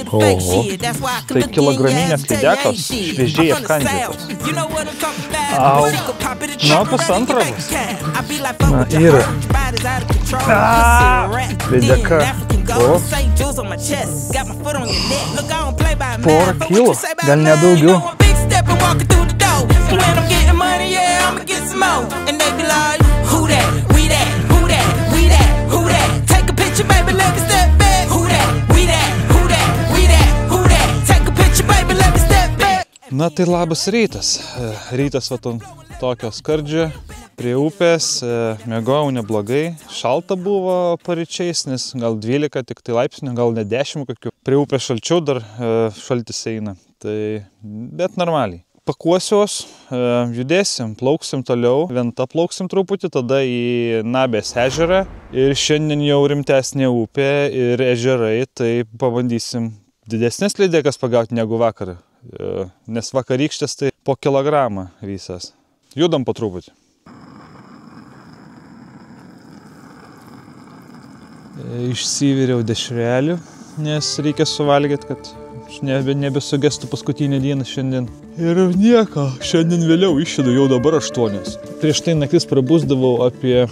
Oho, tai kilograminės lydekos šviežiai apkandžiotos. Au, nu, pusantro bus. Na, yra. Lydeka. O. Porą kilų, gal nedaugiau. Na tai labas rytas. Rytas va tokio skardžio prie upės, miegojau neblogai. Šalta buvo paryčiais, nes gal 12 tik tai laipsnių, gal ne 10 kokių. Prie upės šalčiau dar šaltis eina. Tai bet normaliai. Pakuosiuos, judėsim, plauksim toliau. Venta plauksim truputį, tada į Nabės ežerą. Ir šiandien jau rimtesnė upė ir ežerai, tai pabandysim didesnės lydekas pagauti negu vakar. Nes vakarykštės tai po kilogramą visas. Judam po truputį. Išsiviriau dešrelių, nes reikia suvalgyti, kad nebesugestų paskutinę dieną šiandien. Ir nieko, šiandien vėliau išėdu jau dabar 8. Prieš tai naktis prabusdavau apie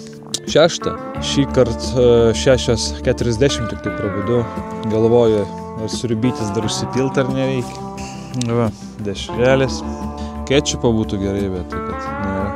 6. Šį kartą 6:40 tik tai prabudau. Galvoju, ar sriubytis dar užsipilti ar nereikia. Va, dešrelės. Kečupo būtų gerai, bet tai kad nėra.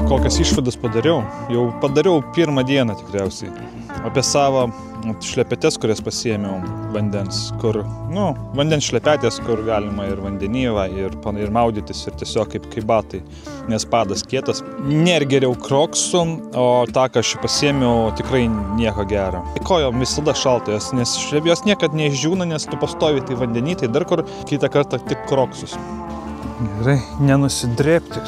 Kokias išvadas padariau? Jau padariau pirmą dieną tikriausiai. Apie savo šlepetes, kurias pasiėmiau vandens, kur, vandens šlepetės, kur galima ir vandenyje, ir maudytis, ir tiesiog kaip batai, nes padas kietas. Nėra geriau kroksų, o tą, ką aš pasiėmiau, tikrai nieko gero. Kojom visada šaltos, nes jos niekad neišdžiūna, nes tu pastovi tai vandenį, tai dar kur kitą kartą tik kroksus. Gerai, nenusidrėpti.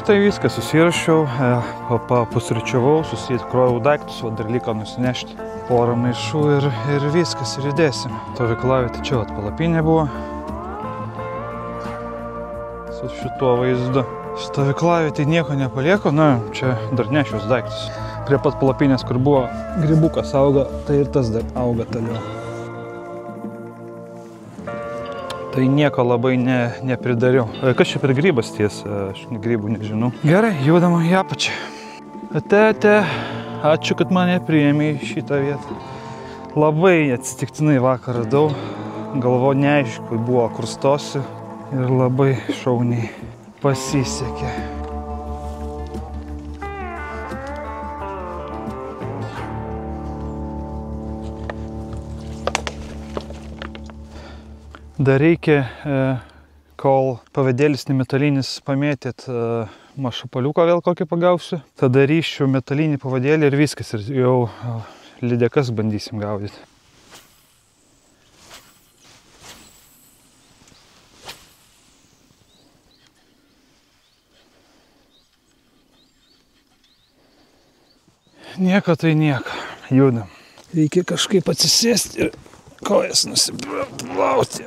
Tai viską susirašiau, pusryčiavau, susikrovau daiktus, dar liko nusinešti porą maišų ir viskas, ir judėsim. Stovyklavietė čia palapinė buvo su šituo vaizdu. Stovyklavietė nieko nepalieku, čia dar nešios daiktus. Prie pat palapinės, kur buvo grybukas auga, tai ir tas dar auga toliau. Tai nieko labai nepridariau. Kas čia per grybas ties? Aš grybų nežinau. Gerai, judam į apačią. Ate, ačiū, kad mane priėmė į šitą vietą. Labai atsitiktinai vakar radau. Galvo neaišku buvo, kur stosiu. Ir labai šauniai pasisekė. Dar reikia, kol pavadėlis nemetalinis pamėtyt, mašapaliuką vėl kokį pagausiu. Tada ryšiu metalinį pavadėlį ir viskas, ir jau lydekas bandysim gaudyti. Nieko tai nieko, judam. Reikia kažkaip atsisėsti ir kojas nusiplauti.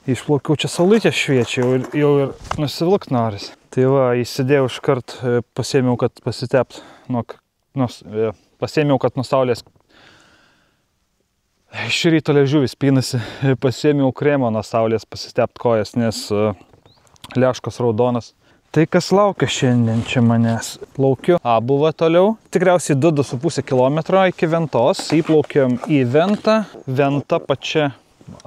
Išplaukiau, čia saulutė šviečia, jau ir nusivilkt noris. Tai va, įsidėjau iškart, pasėmiau, kad pasitept, pasėmiau, kad nuo saulės iš ryto liežuvis pynasi, pasėmiau kremo nuo saulės pasitept kojas, nes leškos raudonas. Tai kas laukia šiandien čia manęs? Plaukiu Abuva toliau. Tikriausiai 2,5 kilometro iki Ventos. Įplaukiam į Ventą. Venta pačia,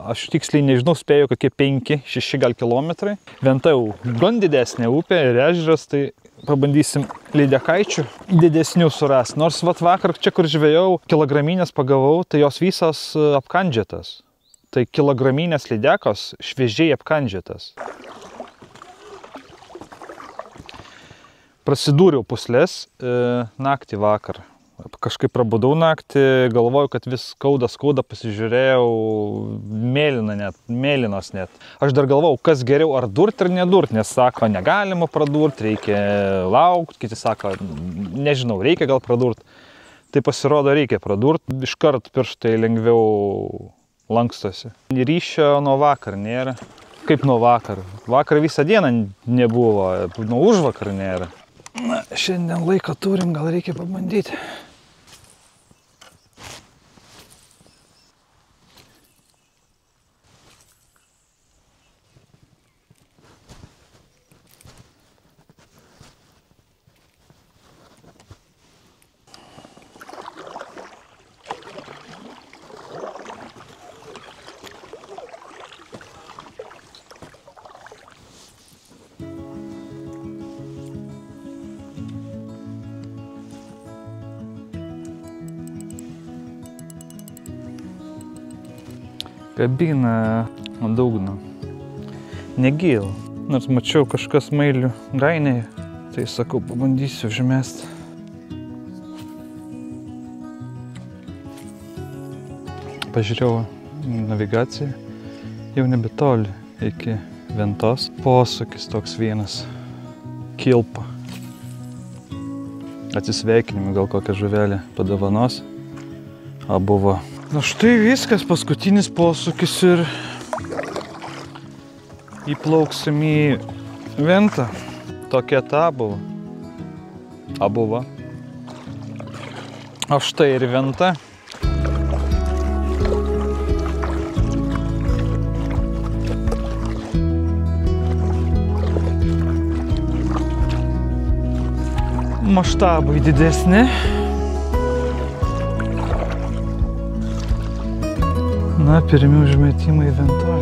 aš tiksliai nežinau, spėjau kokie 5-6 gal kilometrai. Venta jau gan didesnė upė ir ežeras, tai pabandysim lydekaičių didesnių surast. Nors vakar čia, kur žvejau, kilograminės pagavau, tai jos visos apkandžiotas. Tai kilograminės lydekos šviežiai apkandžiotas. Prasidūriau puslės naktį vakar. Kažkaip prabudau naktį, galvoju, kad vis skauda, pasižiūrėjau, mėlynos net. Aš dar galvojau, kas geriau, ar durt ar nedurt, nes sako, negalima pradurt, reikia laukti, kiti sako, nežinau, reikia gal pradurt. Tai pasirodo, reikia pradurt, iškart pirštai lengviau lankstosi. Ryšio nuo vakar nėra. Kaip nuo vakar? Vakar visą dieną nebuvo, nuo užvakar nėra. Na, šiandien laiko turim, gal reikia pabandyti. Kabina ant dugno. Negil. Nors mačiau kažkas mailių gainėje, tai sakau, pabandysiu užmesti. Pažiūrėjau navigaciją, jau nebetoli iki Ventos. Posūkis toks vienas. Kilpa. Atsisveikinimui gal kokią žuvelę padovanos. A buvo. Na štai viskas, paskutinis posūkis ir įplauksim į Ventą. Tokia ta buvo. A buvo. O štai ir Venta. Maštabai didesni. Na, pirmi užmetimai Ventoj.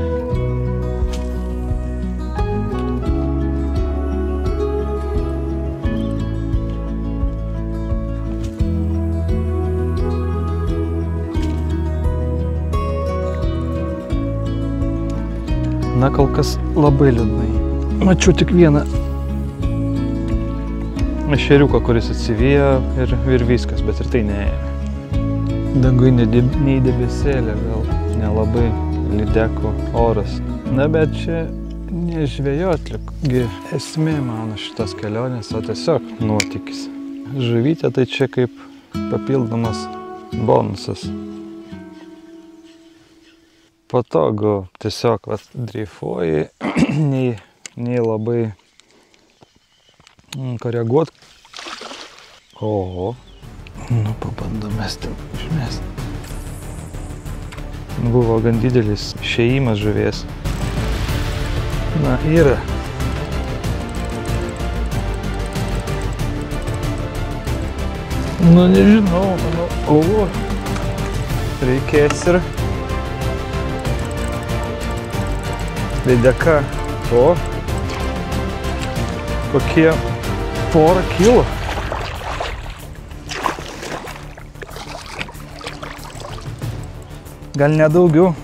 Na, kol kas labai liūdnai. Mačiau tik vieną ešeriuką, kuris atsivijo ir viskas, bet ir tai neėjo. Dangui nei debesėlė, gal nelabai lydeko oras. Na, bet čia nežvejot gi esmė mano šitos kelionės, o tiesiog nuotykis. Žuvytė tai čia kaip papildomas bonusas. Patogu, tiesiog dreifuoji, nei labai koreguot. Oho. Nu, pabandom mesti, išmesti. Buvo gan didelis išėjimas žuvies. Na, yra. Nu, nežinau, manau. O, reikės ir lydeka. O, kokie porą kilo. Gal nedaugiau.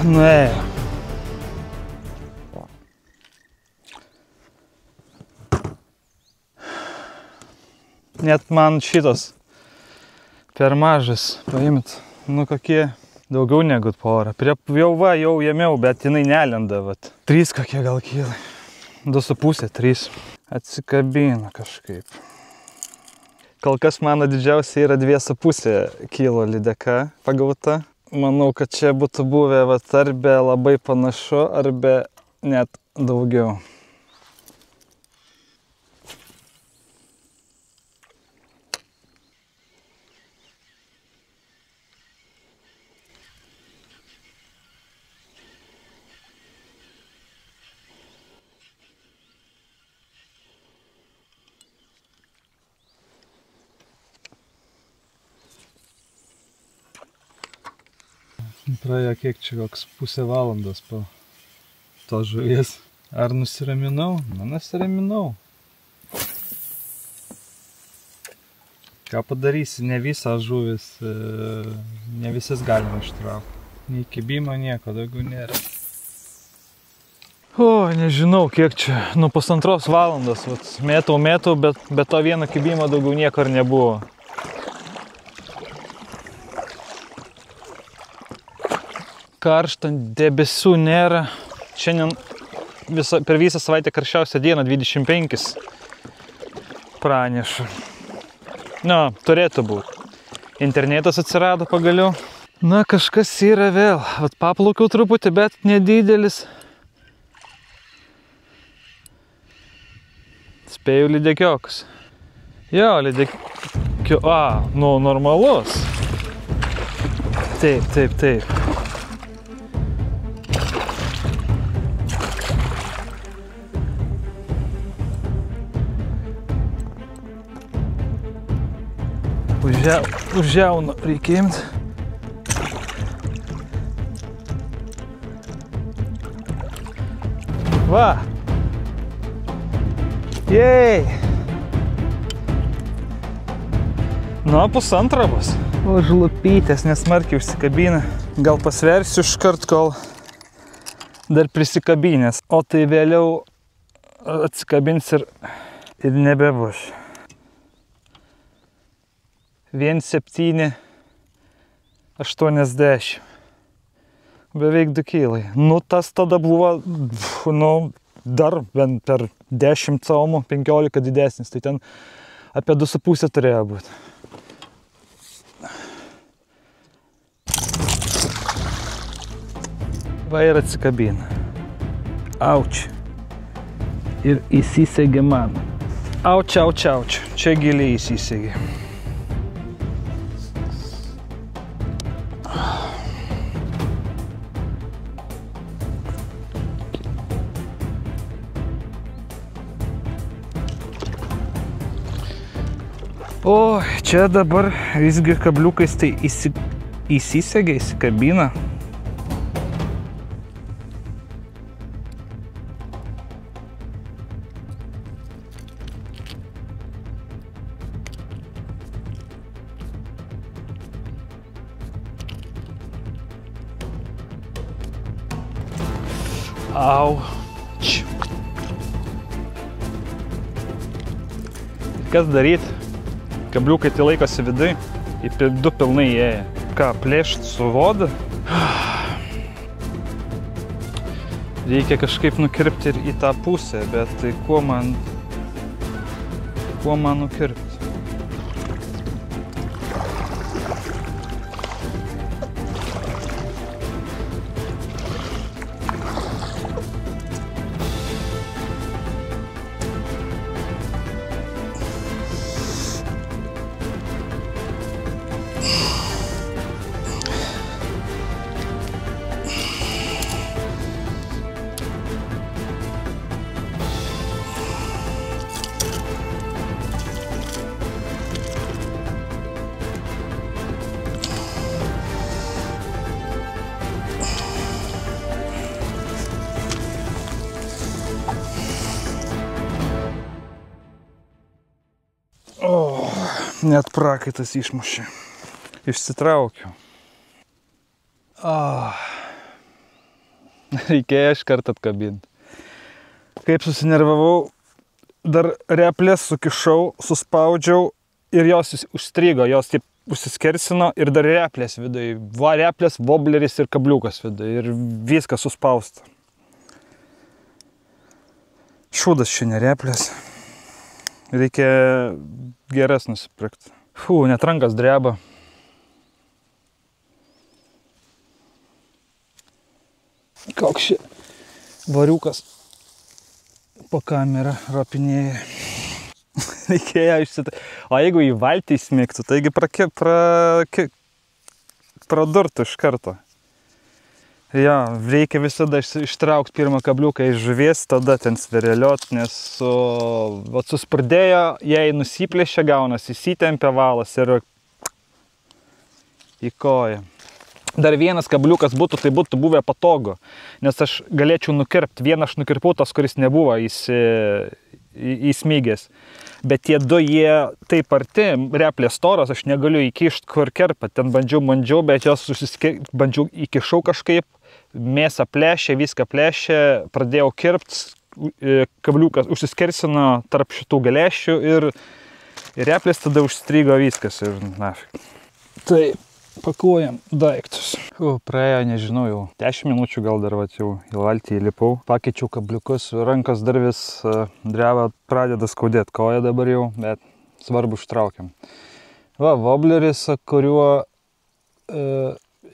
Nuėjo. Net man šitos per mažas. Paimit, nu kokie daugiau negu porą. Jau jėmiau, bet jinai nelenda, vat. 3 kokie gal kilai. 2,5, 3. Atsikabina kažkaip. Kol kas mano didžiausia yra 2,5 kilo lydeka pagauta. Manau, kad čia būtų buvę ar be labai panašu, ar be net daugiau. Praėjo kiek čia, koks pusę valandos po to žuvies. Ar nusiraminau? Na, nusiraminau. Ką padarysi, ne visas žuvis, ne visas galima ištraukti. Nei kibimo nieko daugiau nėra. O, nežinau, kiek čia, nu 1,5 valandos, mėtau, bet to vieno kibimo daugiau nieko ir nebuvo. Karšta, debesų nėra. Šiandien per visą savaitę karščiausią dieną 25 praneša. Na, turėtų būti. Internetas atsirado pagaliau. Na, kažkas yra vėl. Vat paplaukiau truputį, bet nedidelis. Spėjau lydekiokus. Jo, lydekio... A, nu, normalus. Taip, taip, taip. Už jauno reikia imti. Va! Jej! Nu, 1,5 bus. O, žlupytės, nesmarkiai užsikabina. Gal pasversiu iškart, kol dar prisikabinės. O tai vėliau atsikabins ir nebebus. 1,780. Beveik 2 kilai. Nu, tas tada buvo, nu, dar bent per 10 caumų, 15 didesnis. Tai ten apie 2,5 turėjo būti. Va ir atsikabina. Auč. Ir įsisegė man. Auč, auč, auč. Čia giliai įsisegė. O, čia dabar visgi kabliukais tai įsisegė, įsikabina. Au. Kas daryt? Kabliukai tai laikosi vidui, į 2 pilnai įėję. Ką, plėšt su voda? Reikia kažkaip nukirpti ir į tą pusę, bet tai kuo man nukirpti? O, net prakaitas išmušė. Išsitraukiau. O, reikėjo iškart atkabinti. Kaip susinervavau, dar replės sukišau, suspaudžiau ir jos užstrigo, jos taip užsiskersino ir dar replės vidui. Va, replės, wobleris ir kabliukas vidui ir viskas suspausta. Šūdas šiandien replės. Reikia geras nusipirkti. Net rankas dreba. Koks ši variukas po kamerą ropinėja. Reikėjo išsitraukti. O jeigu į valtį įsmigtų, taigi pradurtų iš karto. Jo, reikia visada ištraukti pirmą kabliuką iš žuvies, tada ten svereliot, nes suspurdėjo, jei nusiplėšė, gaunas, įsitempė valas ir į koją. Dar vienas kabliukas būtų, tai būtų buvę patogu, nes aš galėčiau nukirpti. Vieną aš nukirpau, tas, kuris nebuvo įsmygęs. Bet tie du, jie taip arti, replės storos, aš negaliu įkišti kur kerpa. Ten bandžiau, bet jos bandžiau įkišau kažkaip, mėsą plėšė, viską plėšė, pradėjau kirpt, kabliukas užsiskersino tarp šitų galėšių ir replės tada užstrigo viskas ir nafik. Tai pakuojam daiktus. Praėjo, nežinau, jau 10 minučių gal dar jau į valtį įlipau. Pakeičiau kabliukus, rankos dar vis dreba, pradeda skaudėti koją dabar jau, bet svarbu ištraukiam. Va, wobleris, kuriuo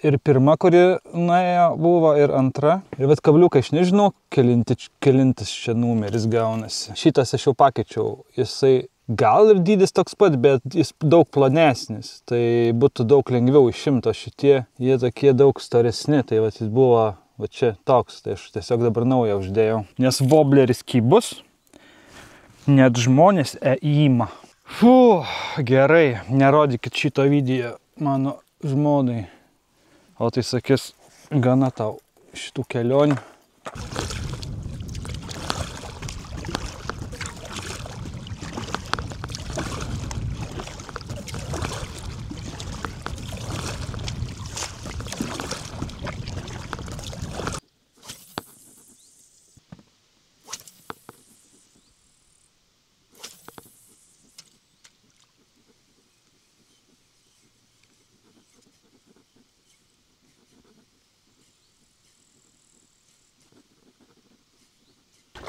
ir pirma, kuri nuėjo, buvo ir antra. Ir vat kabliukai, aš nežinau, kelintis čia numeris gaunasi. Šitas aš jau pakeičiau, jisai gal ir dydis toks pat, bet jis daug plonesnis, tai būtų daug lengviau išimto šitie, jie tokie daug storesni, tai vat jis buvo va čia toks, tai aš tiesiog dabar naują uždėjau. Nes wobleris kybus, net žmonės įima. Gerai, nerodykit šito video mano žmonai, o tai sakys, gana tau šitų kelionių.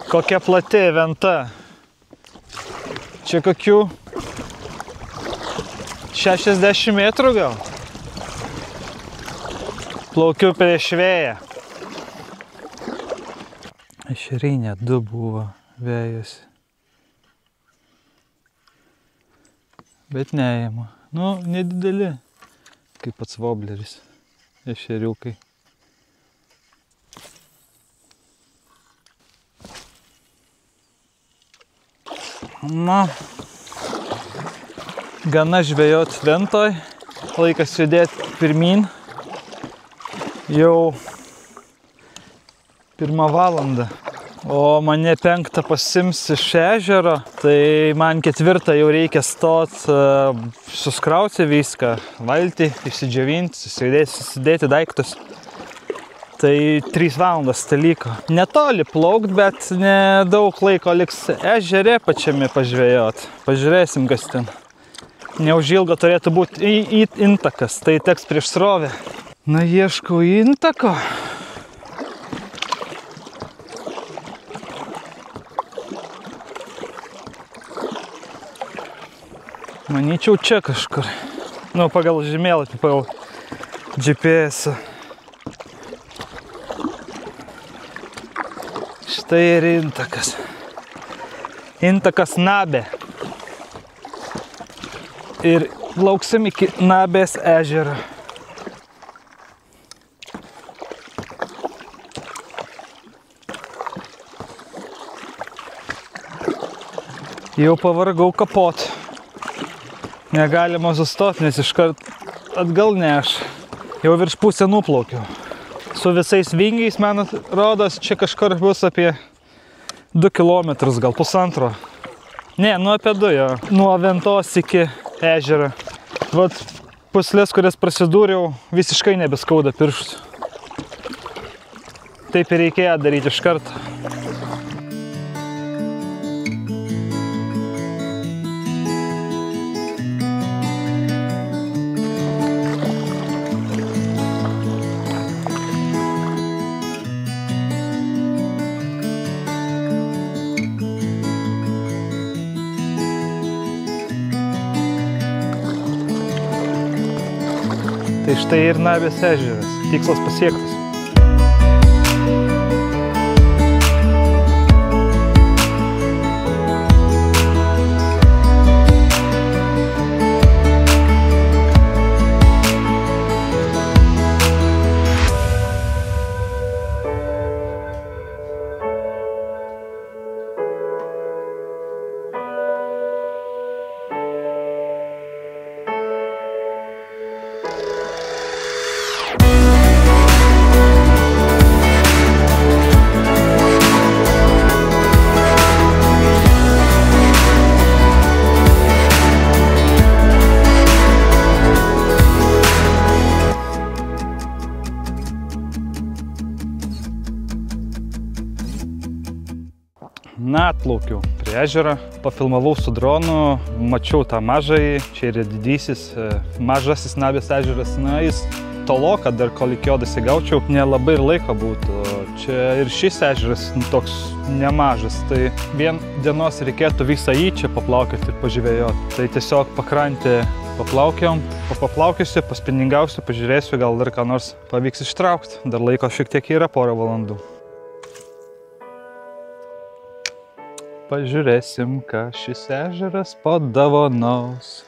Kokia plati venta. Čia kokių 60 metrų gal. Plaukiu prieš vėją. Ešerinė 2 buvo vėjas. Bet neima. Nu, nedideli. Kaip pats wobleris. Ešeriukai. Na, gana žvejot ventoj, laikas judėti pirmin, jau 1 valanda, o mane 5 pasims iš ežero, tai man 4 jau reikia stot, suskrauti viską, valtį, išsidžiovinti, susidėti daiktus. Tai 3 valandas tai liko. Netoli plaukt, bet nedaug laiko liks ežere pačiame pažvejot. Pažiūrėsim, kas ten. Neužilgo turėtų būti intakas, tai teks prieš srovę. Na, ieškau intako. Manyčiau, čia kažkur. Nu, pagal žemėlapį, pagal GPS. Štai ir intakas. Intakas Nabė. Ir lauksim iki Nabės ežero. Jau pavargau kapot. Negalima sustot, nes iškart atgal neš. Jau virš pusę nuplaukiau. Su visais vingiais, man rodos, čia kažkur bus apie 2 kilometrus, gal 1,5. Ne, nu apie 2 jo. Nuo ventos iki ežero. Vat puslės, kurias prasidūriau, visiškai nebeskauda pirštų. Taip ir reikėjo daryti iš karto. Tai štai ir Nabės ežeras. Tikslas pasiektas. Na, atplaukiau prie ežero, pafilmavau su dronu, mačiau tą mažąjį, čia yra didysis, mažasis Nabės ežeras, na, jis toloka, dar kol iki jo dasigaučiau, nelabai ir laiko būtų. Čia ir šis ežeras toks nemažas, tai vien dienos reikėtų visą jį čia paplaukioti ir pažvejoti. Tai tiesiog pakrantę paplaukiam, paplaukiusi, paspiningausiu, pažiūrėsiu, gal dar ką nors pavyks ištraukti. Dar laiko šiek tiek yra, porą valandų. Pažiūrėsim, ką šis ežeras padovanos.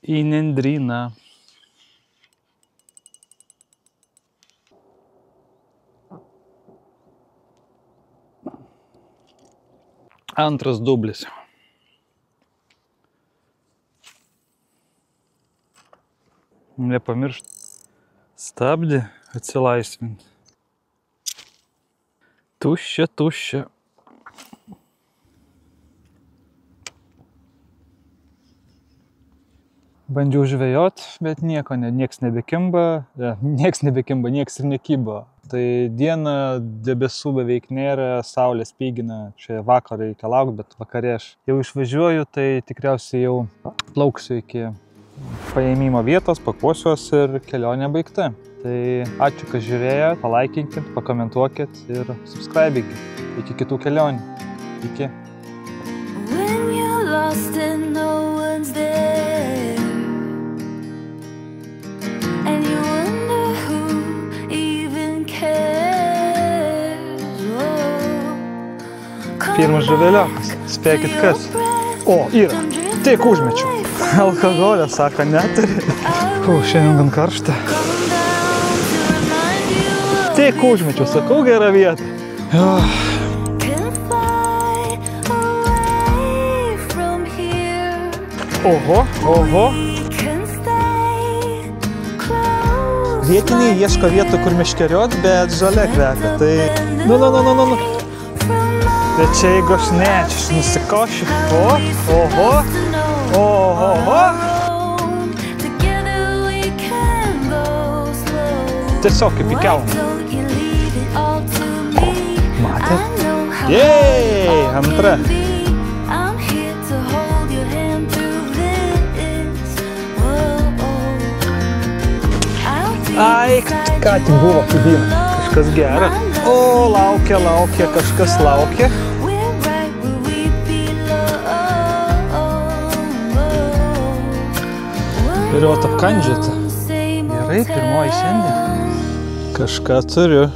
Į nendryną. Antras dublis. Nepamiršt stabdį atsilaisvinti. Tuščia, tuščia. Bandžiau žvejot, bet nieks nebekimba, nieks ir nekyba. Tai dieną debesų beveik nėra, saulė spygina, čia vakarą reikia laukti, bet vakarė aš jau išvažiuoju, tai tikriausiai jau plauksiu iki paėmimo vietos, pakuosiuos ir kelionė baigta. Tai ačiū, kad žiūrėjot, palaikinkit, pakomentuokit ir subscribinkit. Iki kitų kelionių. Iki. Pirmas žuveliokas. Spėkit kas. O, yra. Tik užmečiau. Alkoholio, sako, neturi. Šiandien gan karšta. Tik užmečiau, sakau, gerą vietą. Oho, oho. Vietiniai ieško vietų, kur meškeriot, bet žalia kvepia. Tai... Nu. Bet čia jeigu aš nusikošiu. Oho. Oho. Tiesiog kaip į kelną. Matėt? Jei, antra. Ai, ką tik buvo pūdymas. Kažkas gera. O, laukia, kažkas laukia. Ir jau apkandžiata. Gerai, pirmoji šiandien. Kažką turiu.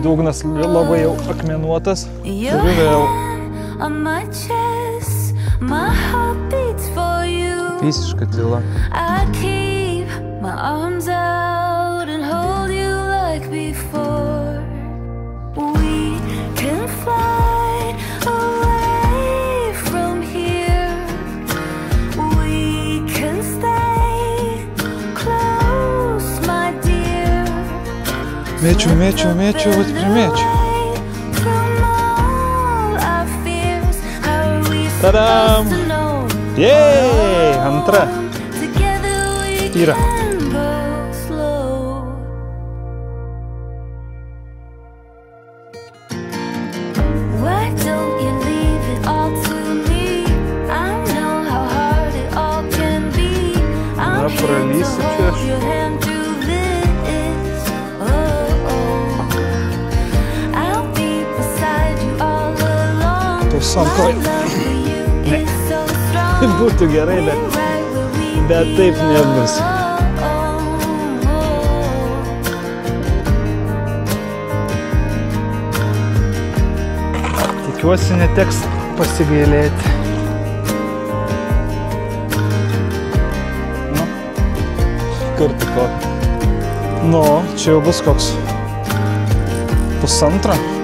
Dugnas labai jau akmenuotas. Turiu vėl. Visiška tyla. Mėčiau, vat primėčiau. Tadam! Jei, antra. Yra. Na, pralysiu čia aš. Sankoj. Ne. Būtų gerai, bet taip nebus. Tikiuosi, neteks pasigailėti. Nu, kur tiko? Nu, čia jau bus koks 1,5.